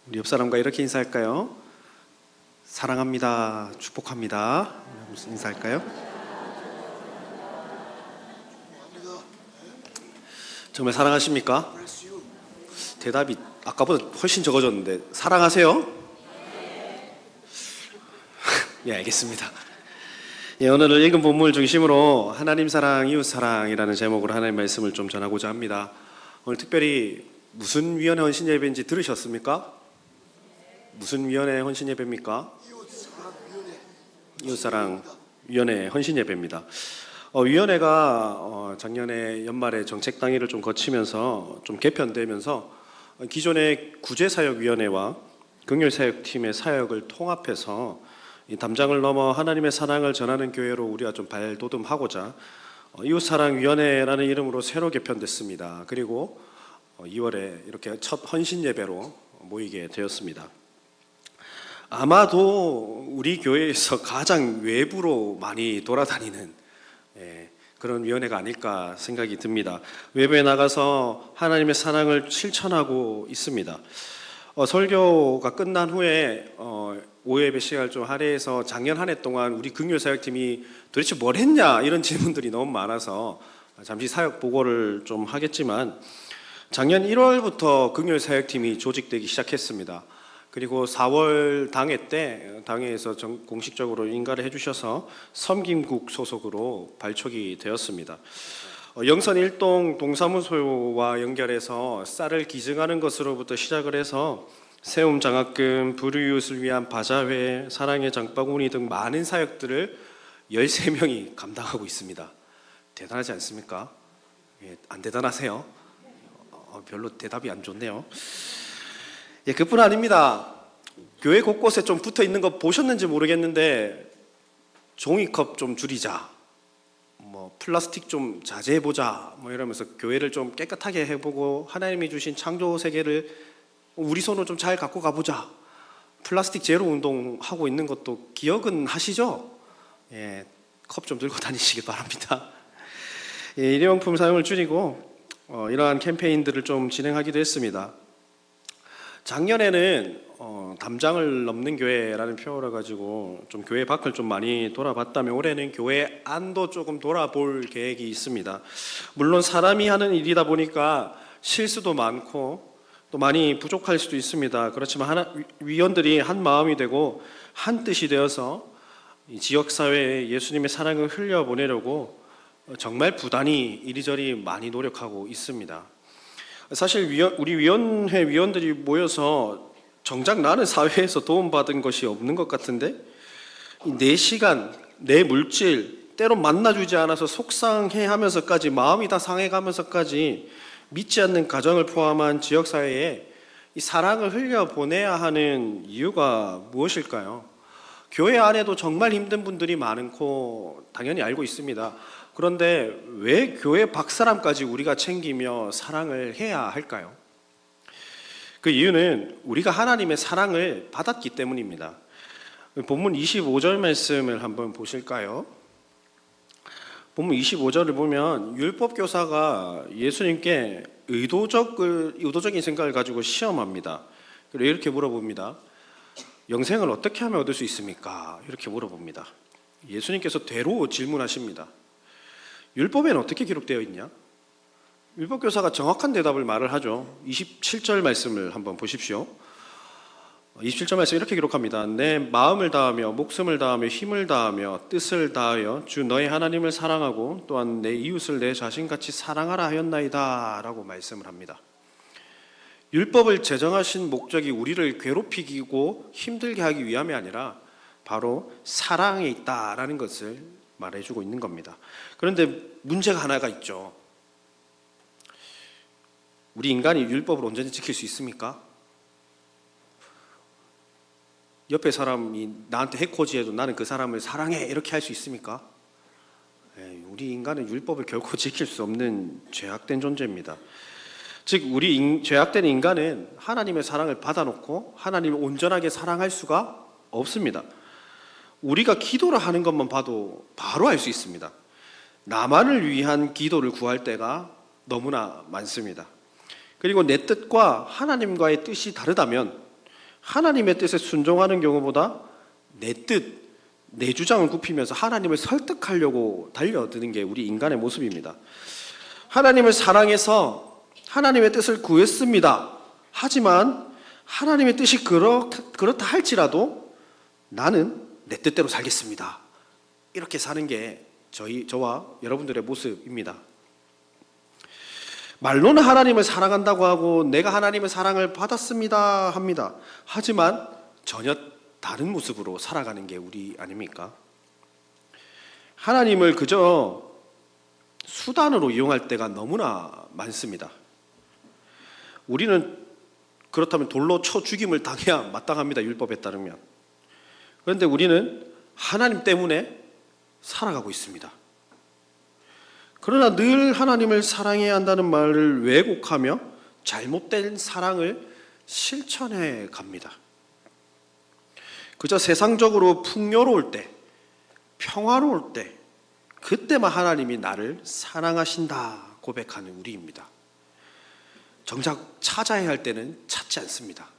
우리 옆 사람과 이렇게 인사할까요? 사랑합니다. 축복합니다. 무슨 인사할까요? 정말 사랑하십니까? 대답이 아까보다 훨씬 적어졌는데 사랑하세요? 예, 알겠습니다. 예, 오늘 읽은 본문을 중심으로 하나님 사랑, 이웃 사랑이라는 제목으로 하나님의 말씀을 좀 전하고자 합니다. 오늘 특별히 무슨 위원회 헌신 예배인지 들으셨습니까? 무슨 위원회 헌신 예배입니까? 이웃사랑 위원회 헌신 예배입니다. 위원회가 작년에 연말에 정책 당일을 좀 거치면서 좀 개편되면서 기존의 구제사역위원회와 긍휼사역팀의 사역을 통합해서 이 담장을 넘어 하나님의 사랑을 전하는 교회로 우리가 좀 발돋움하고자 이웃사랑위원회라는 이름으로 새로 개편됐습니다. 그리고 2월에 이렇게 첫 헌신 예배로 모이게 되었습니다. 아마도 우리 교회에서 가장 외부로 많이 돌아다니는 그런 위원회가 아닐까 생각이 듭니다. 외부에 나가서 하나님의 사랑을 실천하고 있습니다. 설교가 끝난 후에 오후 예배 시간을 좀 할애해서 작년 한 해 동안 우리 긍휼사역팀이 도대체 뭘 했냐 이런 질문들이 너무 많아서 잠시 사역 보고를 좀 하겠지만 작년 1월부터 긍휼사역팀이 조직되기 시작했습니다. 그리고 4월 당회 때 당회에서 공식적으로 인가를 해주셔서 섬김국 소속으로 발족이 되었습니다. 영선 1동 동사무소와 연결해서 쌀을 기증하는 것으로부터 시작을 해서 세움 장학금, 불우이웃을 위한 바자회, 사랑의 장바구니 등 많은 사역들을 13명이 감당하고 있습니다. 대단하지 않습니까? 안 대단하세요? 별로 대답이 안 좋네요. 그뿐 아닙니다. 교회 곳곳에 좀 붙어 있는 거 보셨는지 모르겠는데 종이컵 좀 줄이자, 플라스틱 좀 자제해보자, 이러면서 교회를 좀 깨끗하게 해보고 하나님이 주신 창조 세계를 우리 손으로 좀 잘 갖고 가보자. 플라스틱 제로 운동하고 있는 것도 기억은 하시죠? 컵 좀 들고 다니시길 바랍니다. 일회용품 사용을 줄이고 이러한 캠페인들을 좀 진행하기도 했습니다. 작년에는 담장을 넘는 교회라는 표어를 가지고 좀 교회 밖을 좀 많이 돌아봤다면 올해는 교회 안도 조금 돌아볼 계획이 있습니다. 물론 사람이 하는 일이다 보니까 실수도 많고 또 많이 부족할 수도 있습니다. 그렇지만 위원들이 한 마음이 되고 한 뜻이 되어서 이 지역사회에 예수님의 사랑을 흘려보내려고 정말 부단히 이리저리 많이 노력하고 있습니다. 사실 우리 위원회 위원들이 모여서 정작 나는 사회에서 도움받은 것이 없는 것 같은데 내 시간, 내 물질, 때로 만나주지 않아서 속상해하면서까지 마음이 다 상해가면서까지 믿지 않는 가정을 포함한 지역사회에 이 사랑을 흘려보내야 하는 이유가 무엇일까요? 교회 안에도 정말 힘든 분들이 많고 당연히 알고 있습니다. 그런데 왜 교회 밖 사람까지 우리가 챙기며 사랑을 해야 할까요? 그 이유는 우리가 하나님의 사랑을 받았기 때문입니다. 본문 25절 말씀을 한번 보실까요? 본문 25절을 보면 율법교사가 예수님께 의도적인 생각을 가지고 시험합니다. 그리고 이렇게 물어봅니다. 영생을 어떻게 하면 얻을 수 있습니까? 이렇게 물어봅니다. 예수님께서 대로 질문하십니다. 율법에는 어떻게 기록되어 있냐? 율법교사가 정확한 대답을 말을 하죠. 27절 말씀을 한번 보십시오. 27절 말씀 이렇게 기록합니다. 내 마음을 다하며 목숨을 다하며 힘을 다하며 뜻을 다하여 주 너의 하나님을 사랑하고 또한 내 이웃을 내 자신같이 사랑하라 하였나이다 라고 말씀을 합니다. 율법을 제정하신 목적이 우리를 괴롭히고 힘들게 하기 위함이 아니라 바로 사랑에 있다라는 것을 말해주고 있는 겁니다. 그런데 문제가 하나가 있죠. 우리 인간이 율법을 온전히 지킬 수 있습니까? 옆에 사람이 나한테 해코지해도 나는 그 사람을 사랑해 이렇게 할 수 있습니까? 우리 인간은 율법을 결코 지킬 수 없는 죄악된 존재입니다. 즉 우리 죄악된 인간은 하나님의 사랑을 받아놓고 하나님을 온전하게 사랑할 수가 없습니다. 우리가 기도를 하는 것만 봐도 바로 알 수 있습니다. 나만을 위한 기도를 구할 때가 너무나 많습니다. 그리고 내 뜻과 하나님과의 뜻이 다르다면 하나님의 뜻에 순종하는 경우보다 내 뜻, 내 주장을 굽히면서 하나님을 설득하려고 달려드는 게 우리 인간의 모습입니다. 하나님을 사랑해서 하나님의 뜻을 구했습니다. 하지만 하나님의 뜻이 그렇다 할지라도 나는 내 뜻대로 살겠습니다. 이렇게 사는 게 저와 여러분들의 모습입니다. 말로는 하나님을 사랑한다고 하고 내가 하나님의 사랑을 받았습니다 합니다. 하지만 전혀 다른 모습으로 살아가는 게 우리 아닙니까? 하나님을 그저 수단으로 이용할 때가 너무나 많습니다. 우리는 그렇다면 돌로 쳐 죽임을 당해야 마땅합니다. 율법에 따르면. 그런데 우리는 하나님 때문에 살아가고 있습니다. 그러나 늘 하나님을 사랑해야 한다는 말을 왜곡하며 잘못된 사랑을 실천해 갑니다. 그저 세상적으로 풍요로울 때, 평화로울 때, 그때만 하나님이 나를 사랑하신다 고백하는 우리입니다. 정작 찾아야 할 때는 찾지 않습니다.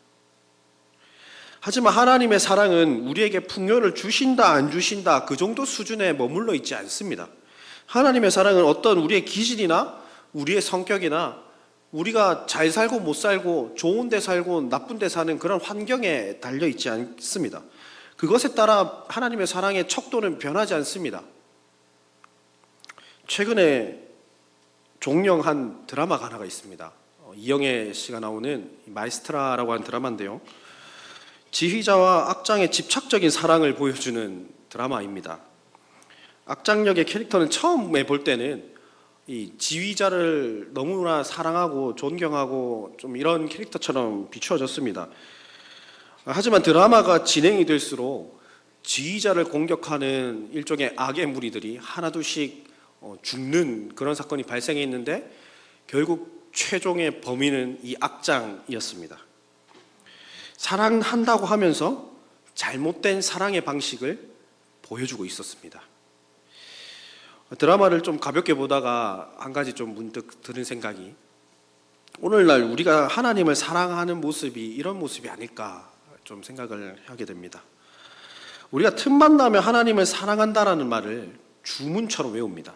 하지만 하나님의 사랑은 우리에게 풍요를 주신다 안 주신다 그 정도 수준에 머물러 있지 않습니다. 하나님의 사랑은 어떤 우리의 기질이나 우리의 성격이나 우리가 잘 살고 못 살고 좋은 데 살고 나쁜 데 사는 그런 환경에 달려 있지 않습니다. 그것에 따라 하나님의 사랑의 척도는 변하지 않습니다. 최근에 종영한 드라마가 하나가 있습니다. 이영애 씨가 나오는 마에스트라라고 하는 드라마인데요. 지휘자와 악장의 집착적인 사랑을 보여주는 드라마입니다. 악장역의 캐릭터는 처음에 볼 때는 이 지휘자를 너무나 사랑하고 존경하고 좀 이런 캐릭터처럼 비추어졌습니다. 하지만 드라마가 진행이 될수록 지휘자를 공격하는 일종의 악의 무리들이 하나둘씩 죽는 그런 사건이 발생했는데 결국 최종의 범인은 이 악장이었습니다. 사랑한다고 하면서 잘못된 사랑의 방식을 보여주고 있었습니다. 드라마를 좀 가볍게 보다가 한 가지 좀 문득 드는 생각이, 오늘날 우리가 하나님을 사랑하는 모습이 이런 모습이 아닐까 좀 생각을 하게 됩니다. 우리가 틈만 나면 하나님을 사랑한다라는 말을 주문처럼 외웁니다.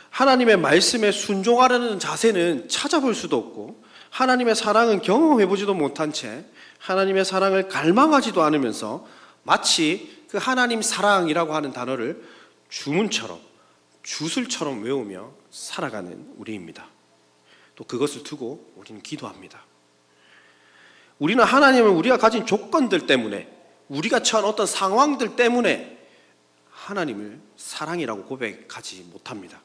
하나님의 말씀에 순종하려는 자세는 찾아볼 수도 없고 하나님의 사랑은 경험해보지도 못한 채 하나님의 사랑을 갈망하지도 않으면서 마치 그 하나님 사랑이라고 하는 단어를 주문처럼 주술처럼 외우며 살아가는 우리입니다. 또 그것을 두고 우리는 기도합니다. 우리는 하나님을 우리가 가진 조건들 때문에, 우리가 처한 어떤 상황들 때문에 하나님을 사랑이라고 고백하지 못합니다.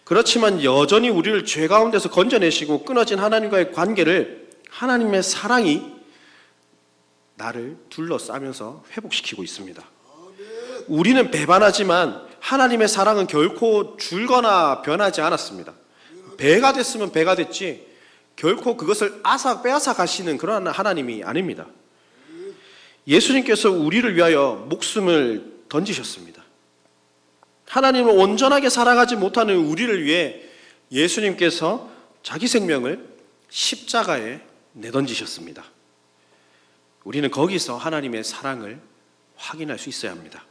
그렇지만 여전히 우리를 죄 가운데서 건져내시고 끊어진 하나님과의 관계를 하나님의 사랑이 나를 둘러싸면서 회복시키고 있습니다. 우리는 배반하지만 하나님의 사랑은 결코 줄거나 변하지 않았습니다. 배가 됐으면 배가 됐지 결코 그것을 빼앗아 가시는 그런 하나님이 아닙니다. 예수님께서 우리를 위하여 목숨을 던지셨습니다. 하나님을 온전하게 사랑하지 못하는 우리를 위해 예수님께서 자기 생명을 십자가에 내던지셨습니다. 우리는 거기서 하나님의 사랑을 확인할 수 있어야 합니다.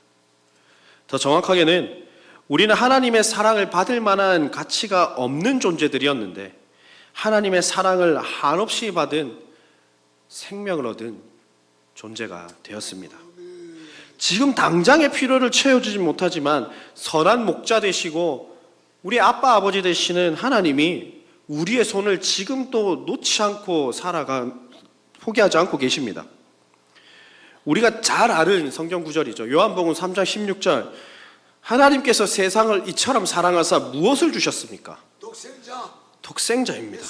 더 정확하게는 우리는 하나님의 사랑을 받을 만한 가치가 없는 존재들이었는데 하나님의 사랑을 한없이 받은 생명을 얻은 존재가 되었습니다. 지금 당장의 필요를 채워주지 못하지만 선한 목자 되시고 우리 아빠 아버지 되시는 하나님이 우리의 손을 지금도 놓지 않고 포기하지 않고 계십니다. 우리가 잘 아는 성경 구절이죠. 요한복음 3장 16절, 하나님께서 세상을 이처럼 사랑하사 무엇을 주셨습니까? 독생자입니다.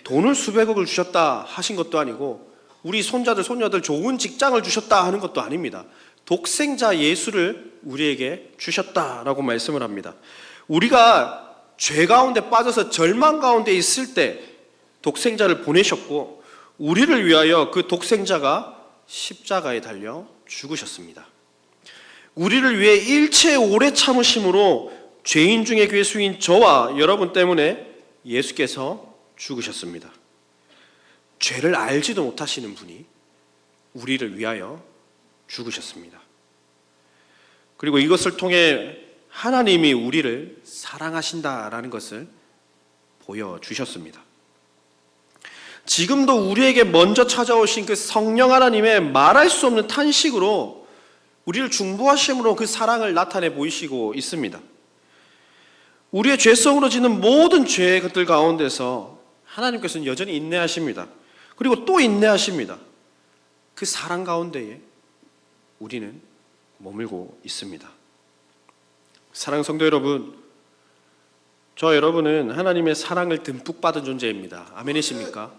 돈을 수백억을 주셨다 하신 것도 아니고 우리 손자들 손녀들 좋은 직장을 주셨다 하는 것도 아닙니다. 독생자 예수를 우리에게 주셨다라고 말씀을 합니다. 우리가 죄 가운데 빠져서 절망 가운데 있을 때 독생자를 보내셨고 우리를 위하여 그 독생자가 십자가에 달려 죽으셨습니다. 우리를 위해 일체 오래 참으심으로 죄인 중에 괴수인 저와 여러분 때문에 예수께서 죽으셨습니다. 죄를 알지도 못하시는 분이 우리를 위하여 죽으셨습니다. 그리고 이것을 통해 하나님이 우리를 사랑하신다라는 것을 보여주셨습니다. 지금도 우리에게 먼저 찾아오신 그 성령 하나님의 말할 수 없는 탄식으로 우리를 중보하심으로 그 사랑을 나타내 보이시고 있습니다. 우리의 죄성으로 짓는 모든 죄들 가운데서 하나님께서는 여전히 인내하십니다. 그리고 또 인내하십니다. 그 사랑 가운데에 우리는 머물고 있습니다. 사랑하는 성도 여러분, 저 여러분은 하나님의 사랑을 듬뿍 받은 존재입니다. 아멘이십니까?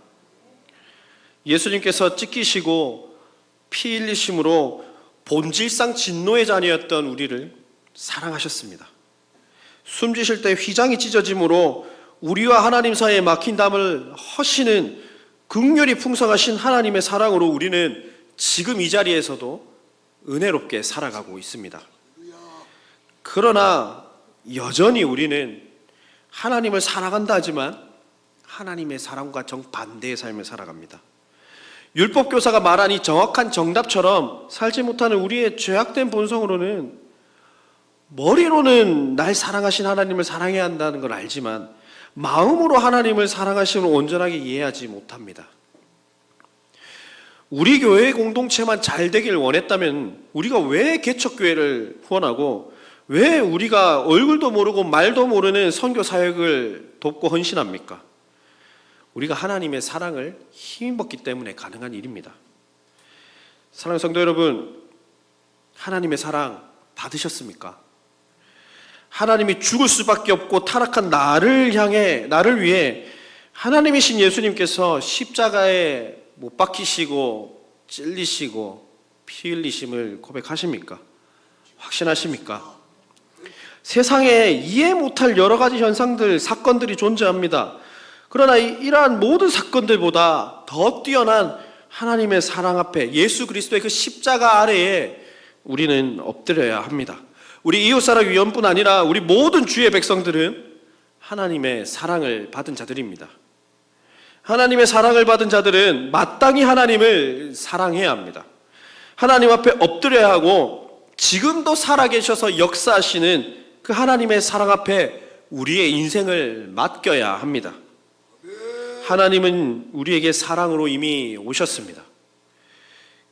예수님께서 찢기시고 피 흘리심으로 본질상 진노의 자녀였던 우리를 사랑하셨습니다. 숨지실 때 휘장이 찢어짐으로 우리와 하나님 사이에 막힌 담을 허시는 긍휼이 풍성하신 하나님의 사랑으로 우리는 지금 이 자리에서도 은혜롭게 살아가고 있습니다. 그러나 여전히 우리는 하나님을 사랑한다 하지만 하나님의 사랑과 정반대의 삶을 살아갑니다. 율법교사가 말한 이 정확한 정답처럼 살지 못하는 우리의 죄악된 본성으로는 머리로는 날 사랑하신 하나님을 사랑해야 한다는 걸 알지만 마음으로 하나님을 사랑하심을 온전하게 이해하지 못합니다. 우리 교회의 공동체만 잘 되길 원했다면 우리가 왜 개척교회를 후원하고 왜 우리가 얼굴도 모르고 말도 모르는 선교 사역을 돕고 헌신합니까? 우리가 하나님의 사랑을 힘입었기 때문에 가능한 일입니다. 사랑하는 성도 여러분, 하나님의 사랑 받으셨습니까? 하나님이 죽을 수밖에 없고 타락한 나를 위해 하나님이신 예수님께서 십자가에 못 박히시고 찔리시고 피 흘리심을 고백하십니까? 확신하십니까? 세상에 이해 못할 여러 가지 현상들, 사건들이 존재합니다. 그러나 이러한 모든 사건들보다 더 뛰어난 하나님의 사랑 앞에 예수 그리스도의 그 십자가 아래에 우리는 엎드려야 합니다. 우리 이웃사랑 위원뿐 아니라 우리 모든 주의 백성들은 하나님의 사랑을 받은 자들입니다. 하나님의 사랑을 받은 자들은 마땅히 하나님을 사랑해야 합니다. 하나님 앞에 엎드려야 하고 지금도 살아계셔서 역사하시는 그 하나님의 사랑 앞에 우리의 인생을 맡겨야 합니다. 하나님은 우리에게 사랑으로 이미 오셨습니다.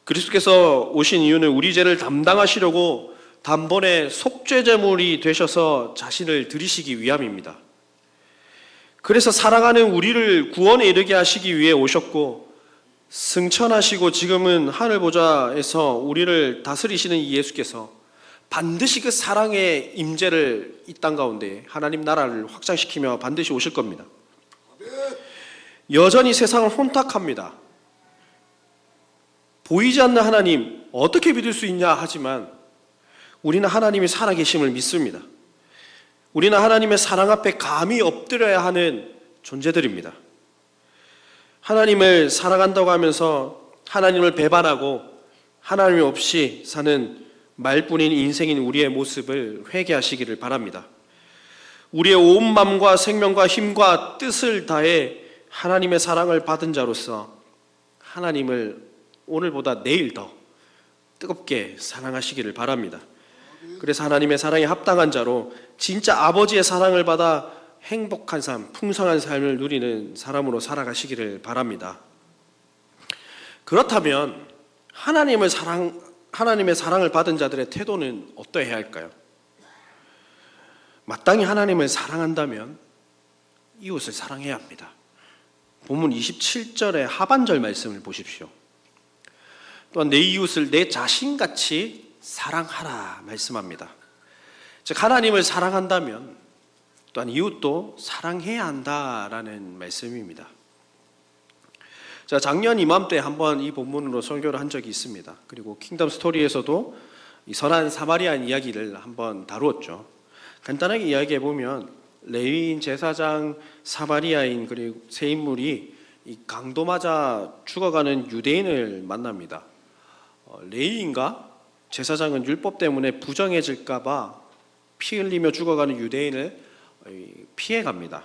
그리스도께서 오신 이유는 우리 죄를 담당하시려고 단번에 속죄제물이 되셔서 자신을 드리시기 위함입니다. 그래서 사랑하는 우리를 구원에 이르게 하시기 위해 오셨고 승천하시고 지금은 하늘 보좌에서 우리를 다스리시는 이 예수께서 반드시 그 사랑의 임재를 이 땅 가운데 하나님 나라를 확장시키며 반드시 오실 겁니다. 여전히 세상을 혼탁합니다. 보이지 않는 하나님 어떻게 믿을 수 있냐 하지만 우리는 하나님이 살아계심을 믿습니다. 우리는 하나님의 사랑 앞에 감히 엎드려야 하는 존재들입니다. 하나님을 사랑한다고 하면서 하나님을 배반하고 하나님 없이 사는 말뿐인 인생인 우리의 모습을 회개하시기를 바랍니다. 우리의 온 마음과 생명과 힘과 뜻을 다해 하나님의 사랑을 받은 자로서 하나님을 오늘보다 내일 더 뜨겁게 사랑하시기를 바랍니다. 그래서 하나님의 사랑에 합당한 자로 진짜 아버지의 사랑을 받아 행복한 삶, 풍성한 삶을 누리는 사람으로 살아가시기를 바랍니다. 그렇다면 하나님의 사랑을 받은 자들의 태도는 어떠해야 할까요? 마땅히 하나님을 사랑한다면 이웃을 사랑해야 합니다. 본문 27절의 하반절 말씀을 보십시오. 또한 내 이웃을 내 자신같이 사랑하라 말씀합니다. 즉 하나님을 사랑한다면 또한 이웃도 사랑해야 한다라는 말씀입니다. 자, 작년 이맘때 한번 이 본문으로 설교를 한 적이 있습니다. 그리고 킹덤 스토리에서도 이 선한 사마리아인 이야기를 한번 다루었죠. 간단하게 이야기해 보면 레위인, 제사장, 사마리아인 그리고 세 인물이 이 강도 맞아 죽어가는 유대인을 만납니다. 레위인과 제사장은 율법 때문에 부정해질까 봐 피 흘리며 죽어가는 유대인을 피해갑니다.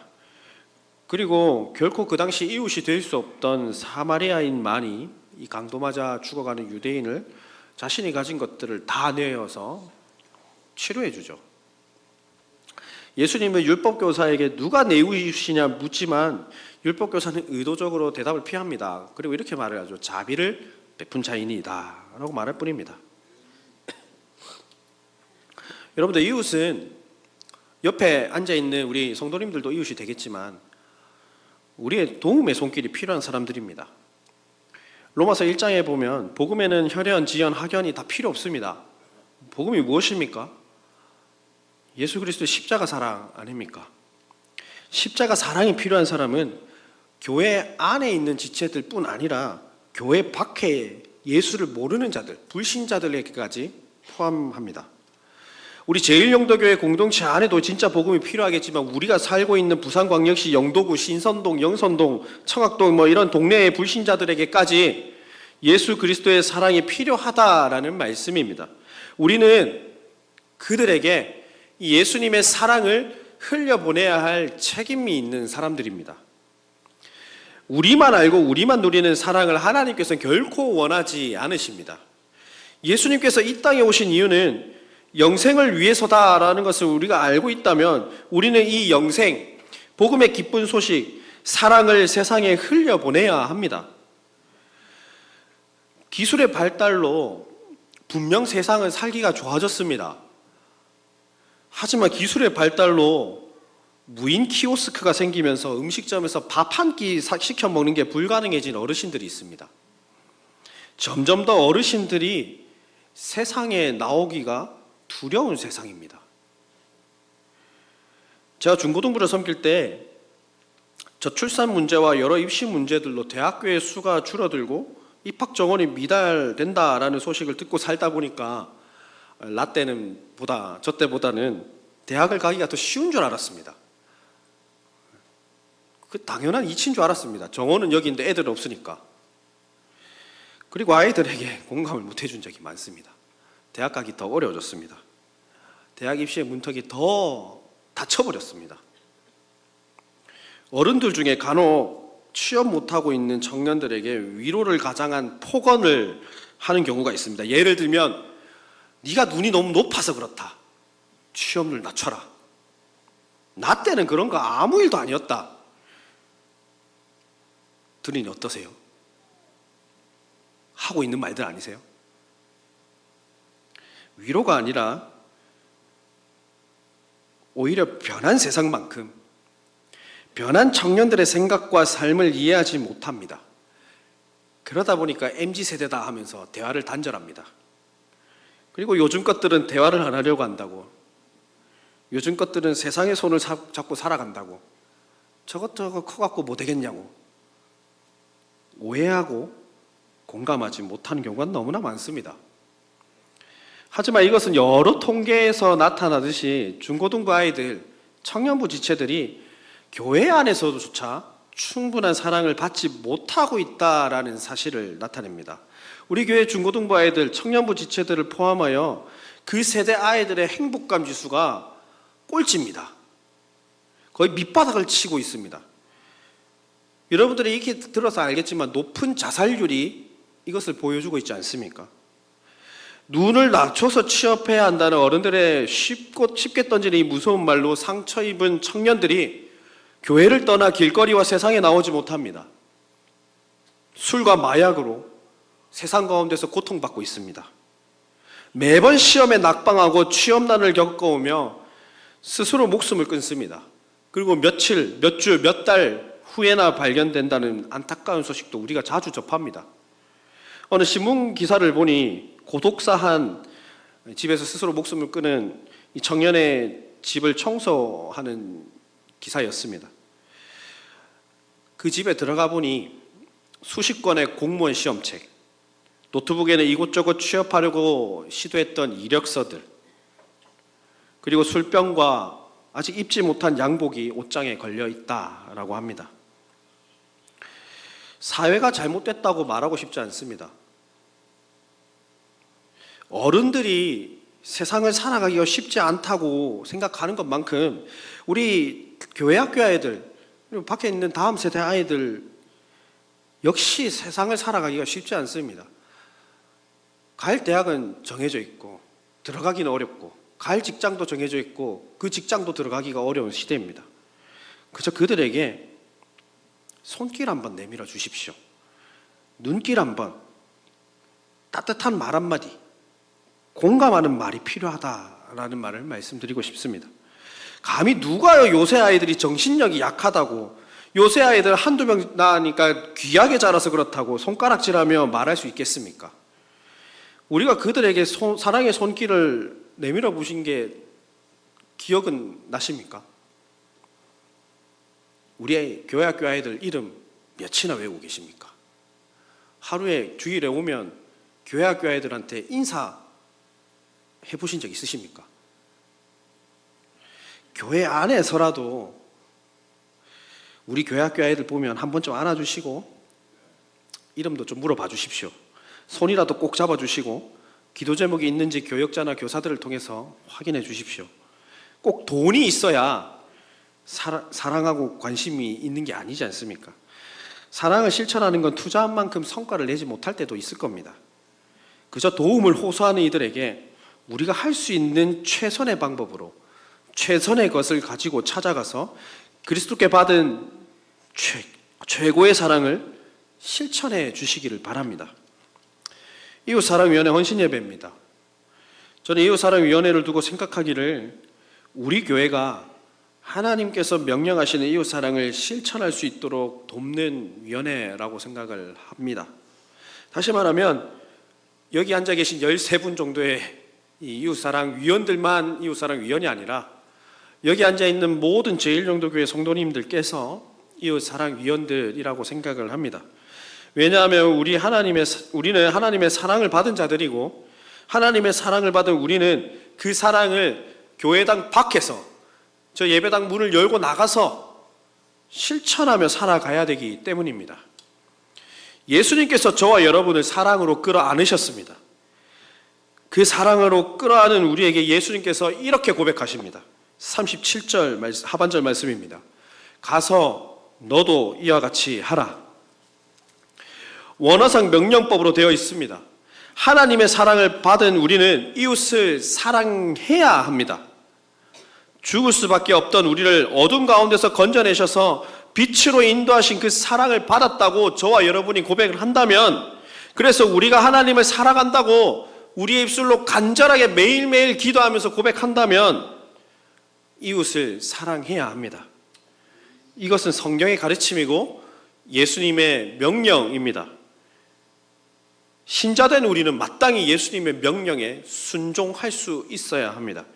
그리고 결코 그 당시 이웃이 될 수 없던 사마리아인만이 이 강도 맞아 죽어가는 유대인을 자신이 가진 것들을 다 내어서 치료해 주죠. 예수님은 율법교사에게 누가 내 이웃이냐 묻지만 율법교사는 의도적으로 대답을 피합니다. 그리고 이렇게 말을 하죠. 자비를 베푼 자이니이다 라고 말할 뿐입니다. 여러분들, 이웃은 옆에 앉아있는 우리 성도님들도 이웃이 되겠지만 우리의 도움의 손길이 필요한 사람들입니다. 로마서 1장에 보면 복음에는 혈연, 지연, 학연이 다 필요 없습니다. 복음이 무엇입니까? 예수 그리스도의 십자가 사랑 아닙니까? 십자가 사랑이 필요한 사람은 교회 안에 있는 지체들 뿐 아니라 교회 밖에 예수를 모르는 자들, 불신자들에게까지 포함합니다. 우리 제1영도교회 공동체 안에도 진짜 복음이 필요하겠지만 우리가 살고 있는 부산광역시 영도구, 신선동, 영선동, 청학동 이런 동네의 불신자들에게까지 예수 그리스도의 사랑이 필요하다라는 말씀입니다. 우리는 그들에게 이 예수님의 사랑을 흘려보내야 할 책임이 있는 사람들입니다. 우리만 알고 우리만 누리는 사랑을 하나님께서는 결코 원하지 않으십니다. 예수님께서 이 땅에 오신 이유는 영생을 위해서다라는 것을 우리가 알고 있다면 우리는 이 영생, 복음의 기쁜 소식, 사랑을 세상에 흘려보내야 합니다. 기술의 발달로 분명 세상은 살기가 좋아졌습니다. 하지만 기술의 발달로 무인 키오스크가 생기면서 음식점에서 밥 한 끼 시켜 먹는 게 불가능해진 어르신들이 있습니다. 점점 더 어르신들이 세상에 나오기가 두려운 세상입니다. 제가 중고등부를 섬길 때 저출산 문제와 여러 입시 문제들로 대학교의 수가 줄어들고 입학 정원이 미달된다라는 소식을 듣고 살다 보니까 저 때보다는 대학을 가기가 더 쉬운 줄 알았습니다. 그 당연한 이치인 줄 알았습니다. 정원은 여기 있는데 애들은 없으니까. 그리고 아이들에게 공감을 못 해준 적이 많습니다. 대학 가기 더 어려워졌습니다. 대학 입시의 문턱이 더 닫혀버렸습니다. 어른들 중에 간혹 취업 못하고 있는 청년들에게 위로를 가장한 폭언을 하는 경우가 있습니다. 예를 들면 네가 눈이 너무 높아서 그렇다. 취업률 낮춰라. 나 때는 그런 거 아무 일도 아니었다. 들으니 어떠세요? 하고 있는 말들 아니세요? 위로가 아니라 오히려 변한 세상만큼 변한 청년들의 생각과 삶을 이해하지 못합니다. 그러다 보니까 MZ세대다 하면서 대화를 단절합니다. 그리고 요즘 것들은 대화를 안 하려고 한다고, 요즘 것들은 세상의 손을 잡고 살아간다고, 저것저것 커갖고 뭐 되겠냐고 오해하고 공감하지 못하는 경우가 너무나 많습니다. 하지만 이것은 여러 통계에서 나타나듯이 중고등부 아이들, 청년부 지체들이 교회 안에서조차 충분한 사랑을 받지 못하고 있다라는 사실을 나타냅니다. 우리 교회 중고등부 아이들, 청년부 지체들을 포함하여 그 세대 아이들의 행복감 지수가 꼴찌입니다. 거의 밑바닥을 치고 있습니다. 여러분들이 이렇게 들어서 알겠지만 높은 자살률이 이것을 보여주고 있지 않습니까? 눈을 낮춰서 취업해야 한다는 어른들의 쉽게 던지는 이 무서운 말로 상처 입은 청년들이 교회를 떠나 길거리와 세상에 나오지 못합니다. 술과 마약으로 세상 가운데서 고통받고 있습니다. 매번 시험에 낙방하고 취업난을 겪어오며 스스로 목숨을 끊습니다. 그리고 며칠, 몇 주, 몇 달 후에나 발견된다는 안타까운 소식도 우리가 자주 접합니다. 어느 신문 기사를 보니 고독사한 집에서 스스로 목숨을 끊은 이 청년의 집을 청소하는 기사였습니다. 그 집에 들어가 보니 수십 권의 공무원 시험책, 노트북에는 이곳저곳 취업하려고 시도했던 이력서들, 그리고 술병과 아직 입지 못한 양복이 옷장에 걸려 있다라고 합니다. 사회가 잘못됐다고 말하고 싶지 않습니다. 어른들이 세상을 살아가기가 쉽지 않다고 생각하는 것만큼 우리 교회 학교 아이들, 그리고 밖에 있는 다음 세대 아이들 역시 세상을 살아가기가 쉽지 않습니다. 갈 대학은 정해져 있고 들어가기는 어렵고 갈 직장도 정해져 있고 그 직장도 들어가기가 어려운 시대입니다. 그저 그들에게 손길 한번 내밀어 주십시오. 눈길 한번, 따뜻한 말 한마디, 공감하는 말이 필요하다라는 말을 말씀드리고 싶습니다. 감히 누가요 요새 아이들이 정신력이 약하다고, 요새 아이들 한두 명 낳으니까 귀하게 자라서 그렇다고 손가락질하며 말할 수 있겠습니까? 우리가 그들에게 사랑의 손길을 내밀어 보신 게 기억은 나십니까? 우리 교회 학교 아이들 이름 몇이나 외우고 계십니까? 하루에 주일에 오면 교회 학교 아이들한테 인사해 보신 적 있으십니까? 교회 안에서라도 우리 교회 학교 아이들 보면 한 번쯤 안아주시고 이름도 좀 물어봐 주십시오. 손이라도 꼭 잡아주시고 기도 제목이 있는지 교역자나 교사들을 통해서 확인해 주십시오. 꼭 돈이 있어야 사랑하고 관심이 있는 게 아니지 않습니까? 사랑을 실천하는 건 투자한 만큼 성과를 내지 못할 때도 있을 겁니다. 그저 도움을 호소하는 이들에게 우리가 할 수 있는 최선의 방법으로 최선의 것을 가지고 찾아가서 그리스도께 받은 최고의 사랑을 실천해 주시기를 바랍니다. 이웃사랑위원회 헌신예배입니다. 저는 이웃사랑위원회를 두고 생각하기를 우리 교회가 하나님께서 명령하시는 이웃사랑을 실천할 수 있도록 돕는 위원회라고 생각을 합니다. 다시 말하면 여기 앉아 계신 13분 정도의 이웃사랑 위원들만 이웃사랑 위원이 아니라 여기 앉아 있는 모든 제1영도교회 성도님들께서 이웃사랑 위원들이라고 생각을 합니다. 왜냐하면 우리는 하나님의 사랑을 받은 자들이고 하나님의 사랑을 받은 우리는 그 사랑을 교회당 밖에서 저 예배당 문을 열고 나가서 실천하며 살아가야 되기 때문입니다. 예수님께서 저와 여러분을 사랑으로 끌어안으셨습니다. 그 사랑으로 끌어안은 우리에게 예수님께서 이렇게 고백하십니다. 37절 하반절 말씀입니다. 가서 너도 이와 같이 하라. 원어상 명령법으로 되어 있습니다. 하나님의 사랑을 받은 우리는 이웃을 사랑해야 합니다. 죽을 수밖에 없던 우리를 어둠 가운데서 건져내셔서 빛으로 인도하신 그 사랑을 받았다고 저와 여러분이 고백을 한다면, 그래서 우리가 하나님을 사랑한다고 우리의 입술로 간절하게 매일매일 기도하면서 고백한다면 이웃을 사랑해야 합니다. 이것은 성경의 가르침이고 예수님의 명령입니다. 신자된 우리는 마땅히 예수님의 명령에 순종할 수 있어야 합니다.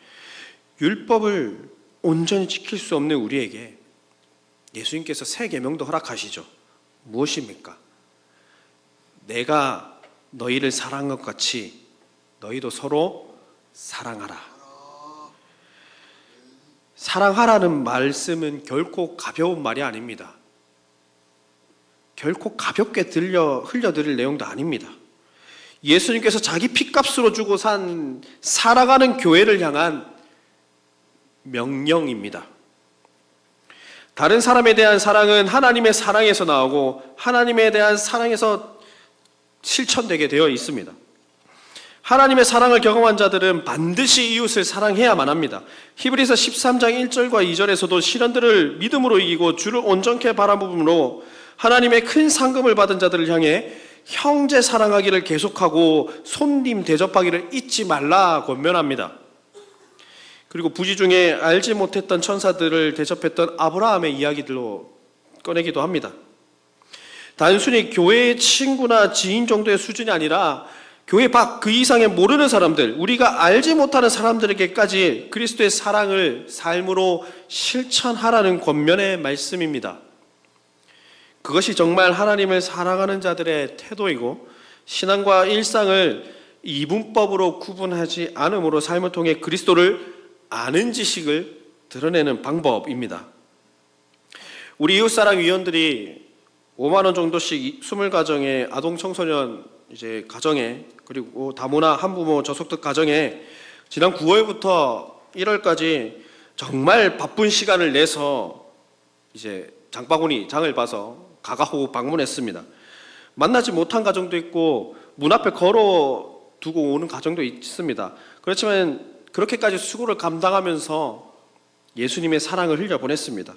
율법을 온전히 지킬 수 없는 우리에게 예수님께서 새 계명도 허락하시죠. 무엇입니까? 내가 너희를 사랑한 것 같이 너희도 서로 사랑하라. 사랑하라는 말씀은 결코 가벼운 말이 아닙니다. 결코 가볍게 흘려드릴 내용도 아닙니다. 예수님께서 자기 핏값으로 주고 산 살아가는 교회를 향한 명령입니다. 다른 사람에 대한 사랑은 하나님의 사랑에서 나오고 하나님에 대한 사랑에서 실천되게 되어 있습니다. 하나님의 사랑을 경험한 자들은 반드시 이웃을 사랑해야만 합니다. 히브리서 13장 1절과 2절에서도 시련들을 믿음으로 이기고 주를 온전케 바라봄으로 하나님의 큰 상급을 받은 자들을 향해 형제 사랑하기를 계속하고 손님 대접하기를 잊지 말라 권면합니다. 그리고 부지 중에 알지 못했던 천사들을 대접했던 아브라함의 이야기들로 꺼내기도 합니다. 단순히 교회의 친구나 지인 정도의 수준이 아니라 교회 밖 그 이상의 모르는 사람들, 우리가 알지 못하는 사람들에게까지 그리스도의 사랑을 삶으로 실천하라는 권면의 말씀입니다. 그것이 정말 하나님을 사랑하는 자들의 태도이고 신앙과 일상을 이분법으로 구분하지 않음으로 삶을 통해 그리스도를 아는 지식을 드러내는 방법입니다. 우리 이웃사랑 위원들이 5만 원 정도씩 20가정의 아동 청소년 이제 가정에, 그리고 다문화 한부모 저소득 가정에 지난 9월부터 1월까지 정말 바쁜 시간을 내서 이제 장바구니 장을 봐서 가가호고 방문했습니다. 만나지 못한 가정도 있고 문 앞에 걸어 두고 오는 가정도 있습니다. 그렇지만 그렇게까지 수고를 감당하면서 예수님의 사랑을 흘려보냈습니다.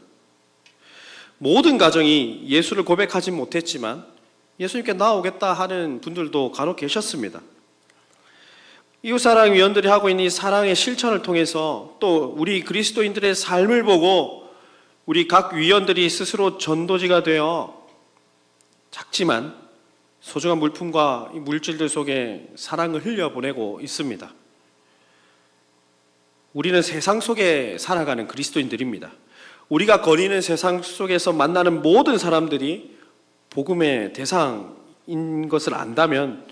모든 가정이 예수를 고백하지 못했지만 예수님께 나오겠다 하는 분들도 간혹 계셨습니다. 이웃사랑위원들이 하고 있는 이 사랑의 실천을 통해서 또 우리 그리스도인들의 삶을 보고 우리 각 위원들이 스스로 전도지가 되어 작지만 소중한 물품과 물질들 속에 사랑을 흘려보내고 있습니다. 우리는 세상 속에 살아가는 그리스도인들입니다. 우리가 거리는 세상 속에서 만나는 모든 사람들이 복음의 대상인 것을 안다면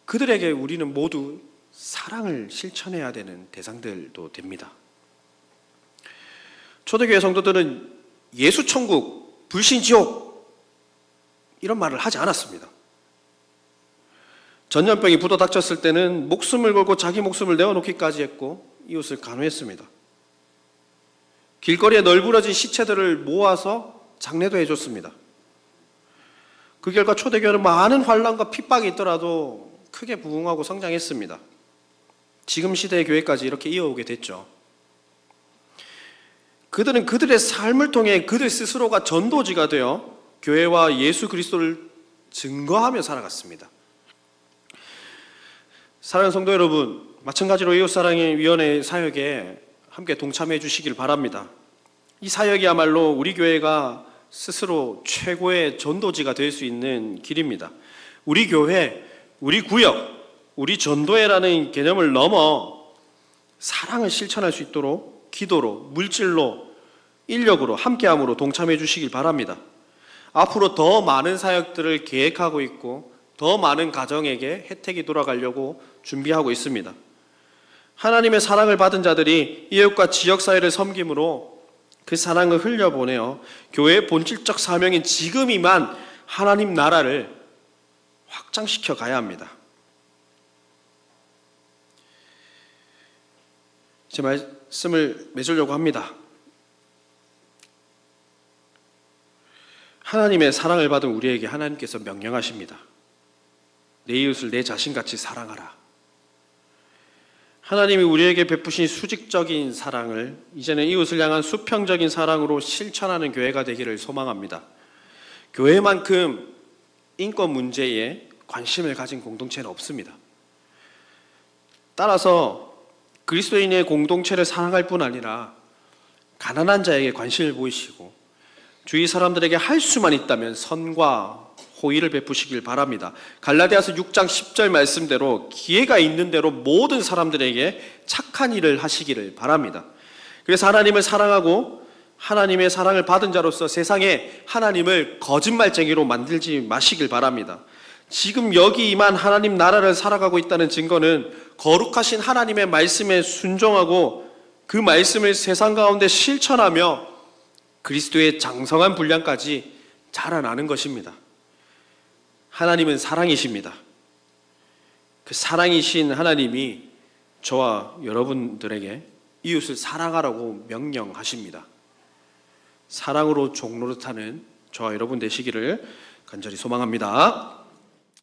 그들에게 우리는 모두 사랑을 실천해야 되는 대상들도 됩니다. 초대교회 성도들은 예수 천국, 불신 지옥 이런 말을 하지 않았습니다. 전염병이 부도 닥쳤을 때는 목숨을 걸고 자기 목숨을 내어놓기까지 했고 이웃을 간호했습니다. 길거리에 널브러진 시체들을 모아서 장례도 해줬습니다. 그 결과 초대교회는 많은 환난과 핍박이 있더라도 크게 부흥하고 성장했습니다. 지금 시대의 교회까지 이렇게 이어오게 됐죠. 그들은 그들의 삶을 통해 그들 스스로가 전도지가 되어 교회와 예수 그리스도를 증거하며 살아갔습니다. 사랑하는 성도 여러분, 마찬가지로 이웃사랑의 위원회 사역에 함께 동참해 주시길 바랍니다. 이 사역이야말로 우리 교회가 스스로 최고의 전도지가 될 수 있는 길입니다. 우리 교회, 우리 구역, 우리 전도회라는 개념을 넘어 사랑을 실천할 수 있도록 기도로, 물질로, 인력으로, 함께함으로 동참해 주시길 바랍니다. 앞으로 더 많은 사역들을 계획하고 있고 더 많은 가정에게 혜택이 돌아가려고 준비하고 있습니다. 하나님의 사랑을 받은 자들이 이웃과 지역사회를 섬김으로 그 사랑을 흘려보내어 교회의 본질적 사명인 지금이만 하나님 나라를 확장시켜 가야 합니다. 제 말씀을 맺으려고 합니다. 하나님의 사랑을 받은 우리에게 하나님께서 명령하십니다. 내 이웃을 내 자신같이 사랑하라. 하나님이 우리에게 베푸신 수직적인 사랑을 이제는 이웃을 향한 수평적인 사랑으로 실천하는 교회가 되기를 소망합니다. 교회만큼 인권 문제에 관심을 가진 공동체는 없습니다. 따라서 그리스도인의 공동체를 사랑할 뿐 아니라 가난한 자에게 관심을 보이시고 주위 사람들에게 할 수만 있다면 선과 호의를 베푸시길 바랍니다. 갈라디아서 6장 10절 말씀대로 기회가 있는 대로 모든 사람들에게 착한 일을 하시기를 바랍니다. 그래서 하나님을 사랑하고 하나님의 사랑을 받은 자로서 세상에 하나님을 거짓말쟁이로 만들지 마시길 바랍니다. 지금 여기만 하나님 나라를 살아가고 있다는 증거는 거룩하신 하나님의 말씀에 순종하고 그 말씀을 세상 가운데 실천하며 그리스도의 장성한 분량까지 자라나는 것입니다. 하나님은 사랑이십니다. 그 사랑이신 하나님이 저와 여러분들에게 이웃을 사랑하라고 명령하십니다. 사랑으로 종노릇하는 저와 여러분 되시기를 간절히 소망합니다.